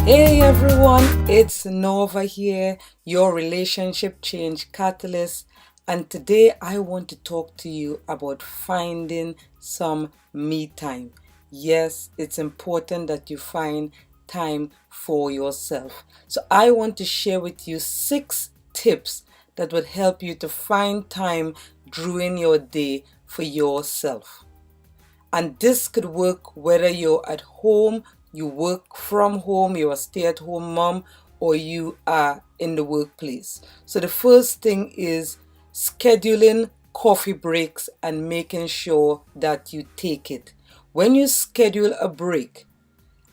Hey everyone, it's Norva here, your relationship change catalyst, and today I want to talk to you about finding some me time. Yes, it's important that you find time for yourself. So I want to share with you 6 tips that would help you to find time during your day for yourself. And this could work whether you're at home, you work from home, you're a stay-at-home mom, or you are in the workplace. So the first thing is scheduling coffee breaks and making sure that you take it. When you schedule a break,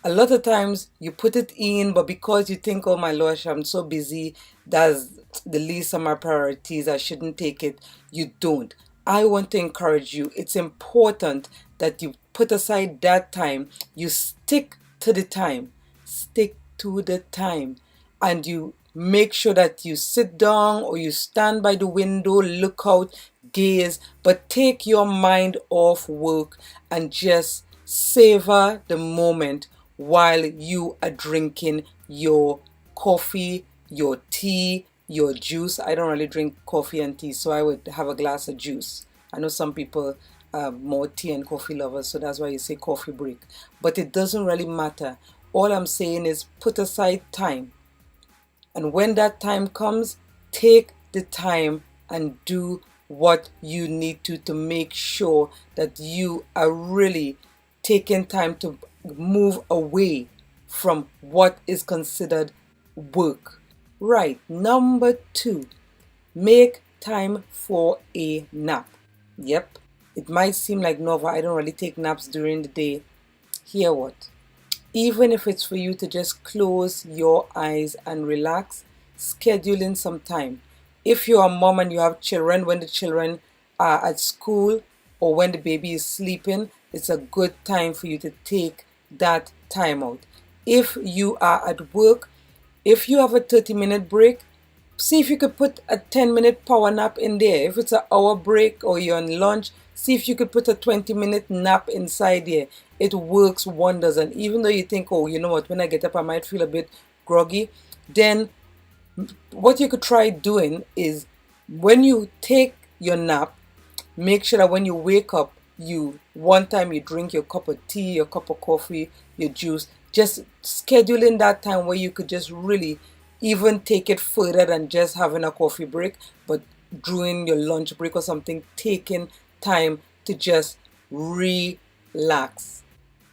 a lot of times you put it in, but because you think, oh my gosh, I'm so busy, that's the least of my priorities, I shouldn't take it, you don't. I want to encourage you. It's important that you put aside that time, you stick to the time, stick to the time, and you make sure that you sit down or you stand by the window, look out, gaze, but take your mind off work and just savor the moment while you are drinking your coffee, your tea, your juice. I don't really drink coffee and tea, so I would have a glass of juice. I know some people are more tea and coffee lovers, so that's why you say coffee break. But it doesn't really matter. All I'm saying is put aside time. And when that time comes, take the time and do what you need to make sure that you are really taking time to move away from what is considered work. Right. Number 2, make time for a nap. Yep. It might seem like Nova, I don't really take naps during the day. Hear what? Even if it's for you to just close your eyes and relax, schedule in some time. If you're a mom and you have children, when the children are at school or when the baby is sleeping, it's a good time for you to take that time out. If you are at work, if you have a 30-minute break, see if you could put a 10-minute power nap in there. If it's an hour break or you're on lunch, see if you could put a 20-minute nap inside there. It works wonders. And even though you think, oh, you know what, when I get up, I might feel a bit groggy, then what you could try doing is when you take your nap, make sure that when you wake up, one time you drink your cup of tea, your cup of coffee, your juice. Just schedule in that time where you could just really even take it further than just having a coffee break, but during your lunch break or something, taking time to just relax.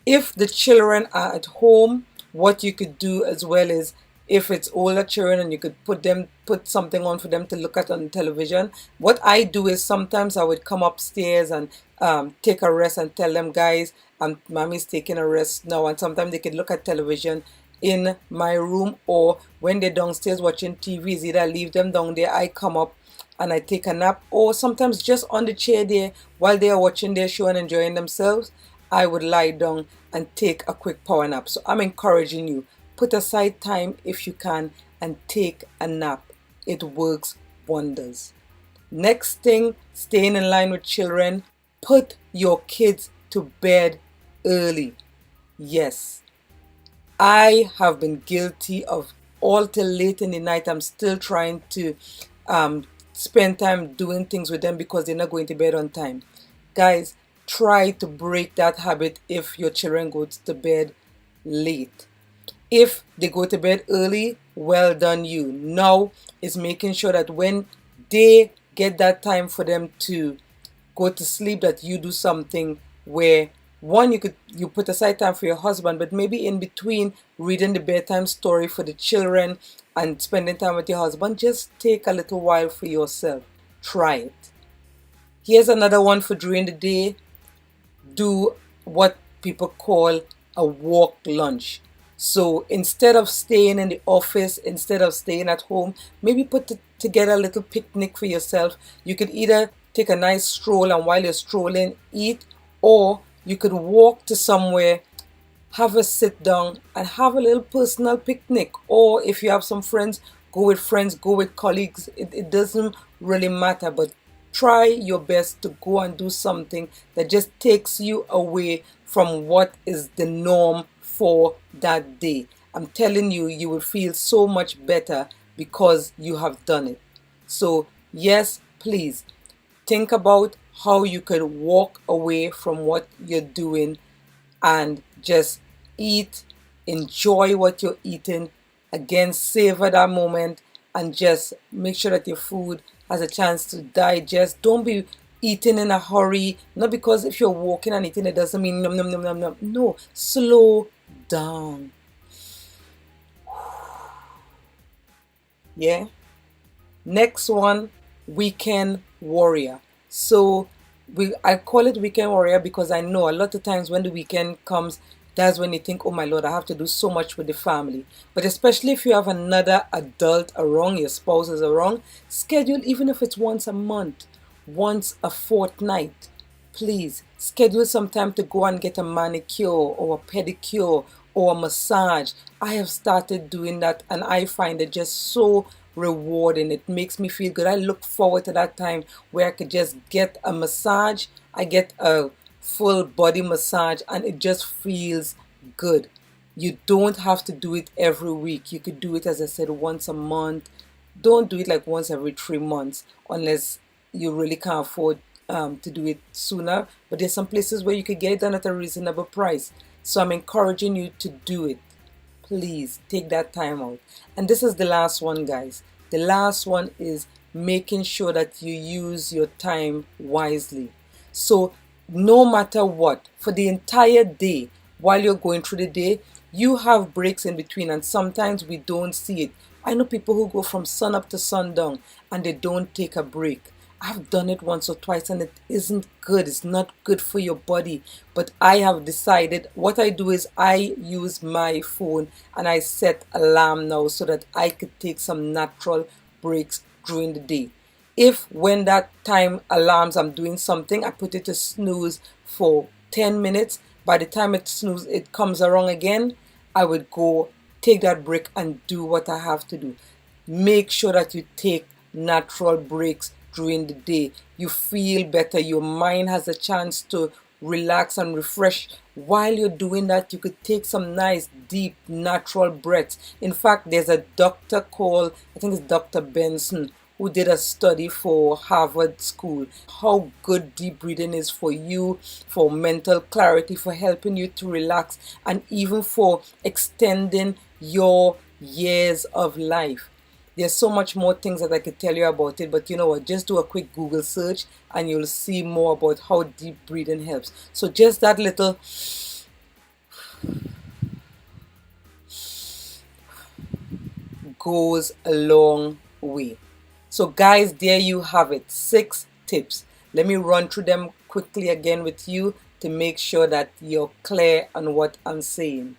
If the children are at home, what you could do as well is, if it's older children and you could put something on for them to look at on television, what I do is sometimes I would come upstairs and take a rest and tell them, guys, mommy's taking a rest now, and sometimes they could look at television in my room, or when they're downstairs watching TVs, either I leave them down there, I come up and I take a nap, or sometimes just on the chair there while they are watching their show and enjoying themselves, I would lie down and take a quick power nap. So I'm encouraging you, put aside time if you can and take a nap. It works wonders. Next thing, staying in line with children, put your kids to bed early. Yes, I have been guilty of all till late in the night. I'm still trying to spend time doing things with them because they're not going to bed on time. Guys, try to break that habit if your children go to bed late. If they go to bed early, well done you. Now is making sure that when they get that time for them to go to sleep, that you do something where, one, you put aside time for your husband, but maybe in between reading the bedtime story for the children and spending time with your husband, just take a little while for yourself. Try it. Here's another one for during the day. Do what people call a walk lunch. So instead of staying in the office, instead of staying at home, maybe put together a little picnic for yourself. You could either take a nice stroll and while you're strolling, eat, or you could walk to somewhere, have a sit down and have a little personal picnic. Or if you have some friends, go with colleagues. It doesn't really matter, but try your best to go and do something that just takes you away from what is the norm for that day. I'm telling you, you will feel so much better because you have done it. So yes, please think about how you could walk away from what you're doing and just eat, enjoy what you're eating, again, savor that moment and just make sure that your food has a chance to digest. Don't be eating in a hurry, not because if you're walking and eating, it doesn't mean nom nom nom nom nom. No, slow down. Yeah. Next one, weekend warrior. So I call it weekend warrior because I know a lot of times when the weekend comes, that's when you think, oh my Lord, I have to do so much with the family. But especially if you have another adult around, your spouse is around, schedule even if it's once a month, once a fortnight. Please schedule some time to go and get a manicure or a pedicure or a massage. I have started doing that and I find it just so rewarding. It makes me feel good. I look forward to that time where I could just get a massage. I get a full body massage and it just feels good. You don't have to do it every week. You could do it, as I said, once a month. Don't do it like once every 3 months unless you really can't afford to do it sooner. But there's some places where you could get it done at a reasonable price. So I'm encouraging you to do it. Please take that time out. And this is the last one, guys. The last one is making sure that you use your time wisely. So no matter what, for the entire day, while you're going through the day, you have breaks in between and sometimes we don't see it. I know people who go from sun up to sundown and they don't take a break. I've done it once or twice and it isn't good. It's not good for your body. But I have decided what I do is I use my phone and I set alarm now so that I could take some natural breaks during the day. If when that time alarms I'm doing something, I put it to snooze for 10 minutes. By the time it comes around again, I would go take that break and do what I have to do. Make sure that you take natural breaks during the day. You feel better. Your mind has a chance to relax and refresh. While you're doing that, you could take some nice, deep, natural breaths. In fact, there's a doctor called, I think it's Dr. Benson, who did a study for Harvard School. How good deep breathing is for you, for mental clarity, for helping you to relax, and even for extending your years of life. There's so much more things that I could tell you about it, but you know what? Just do a quick Google search and you'll see more about how deep breathing helps. So just that little goes a long way. So guys, there you have it. 6 tips. Let me run through them quickly again with you to make sure that you're clear on what I'm saying.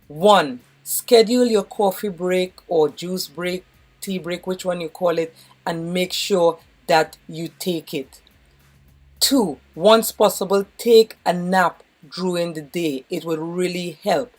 1. Schedule your coffee break or juice break, tea break, which one you call it, and make sure that you take it. 2. Once possible, take a nap during the day. It will really help.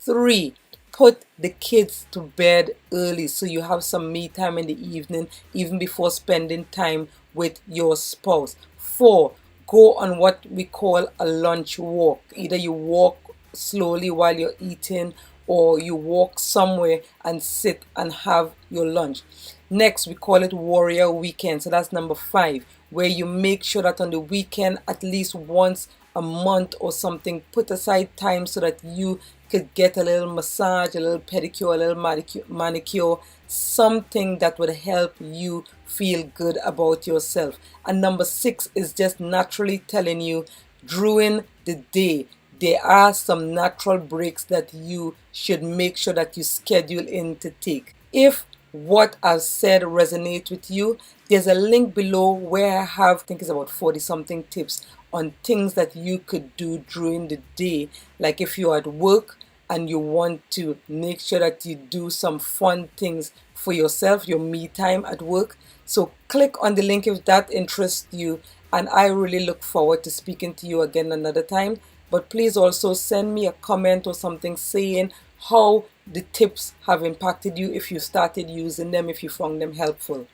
3. Put the kids to bed early so you have some me time in the evening, even before spending time with your spouse. 4. Go on what we call a lunch walk. Either you walk slowly while you're eating or you walk somewhere and sit and have your lunch. Next, we call it Warrior Weekend. So that's number 5, where you make sure that on the weekend, at least once a month or something, put aside time so that you could get a little massage, a little pedicure, a little manicure, something that would help you feel good about yourself. And number 6 is just naturally telling you during the day, there are some natural breaks that you should make sure that you schedule in to take. If what I've said resonates with you, there's a link below where I have, I think it's about 40 something tips on things that you could do during the day. Like if you're at work and you want to make sure that you do some fun things for yourself, your me time at work. So click on the link if that interests you, and I really look forward to speaking to you again another time. But please also send me a comment or something saying how the tips have impacted you, if you started using them, if you found them helpful.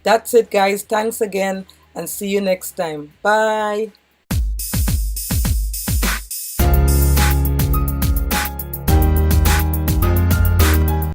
That's it, guys. Thanks again and see you next time. Bye.